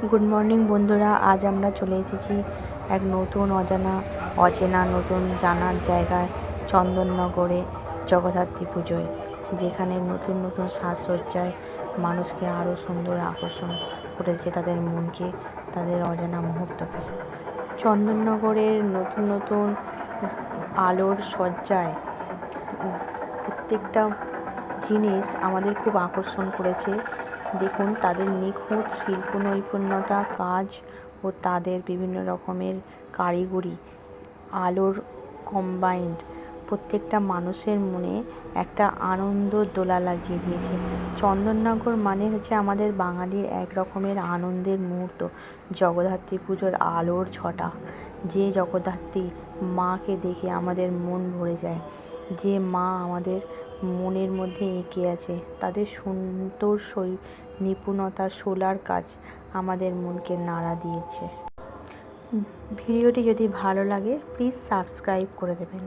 Good morning বন্ধুরা, আজ আমরা চলে এসেছি এক নতুন অচেনা নতুন জানার জায়গায় চন্দননগরে জগদ্ধাত্রী পুজোয়, যেখানে নতুন নতুন সাজসজ্জায় মানুষকে আরও সুন্দর আকর্ষণ করেছে তাদের মনকে, তাদের অজানা মুহূর্তকে। চন্দননগরের নতুন নতুন আলোর সজ্জায় প্রত্যেকটা জিনিস আমাদের খুব আকর্ষণ করেছে। দেখুন তাদের নিখুঁত শিল্প নৈপুণ্যতা, কাজ ও তাদের বিভিন্ন রকমের কারিগরি, আলোর কম্বাইন্ড প্রত্যেকটা মানুষের মনে একটা আনন্দ দোলা লাগিয়ে দিয়েছে। চন্দননগর মানে হচ্ছে আমাদের বাঙালির এক রকমের আনন্দের মুহূর্ত। জগদ্ধাত্রী পুজোর আলোর ছটা, যে জগদ্ধাত্রী মাকে দেখে আমাদের মন ভরে যায়, যে মা আমাদের মনের মধ্যে এঁকে আছে, তাদের সুন্দর নিপুণতা শোলার কাজ আমাদের মনকে নাড়া দিয়েছে। ভিডিওটি যদি ভালো লাগে প্লিজ সাবস্ক্রাইব করে দেবেন।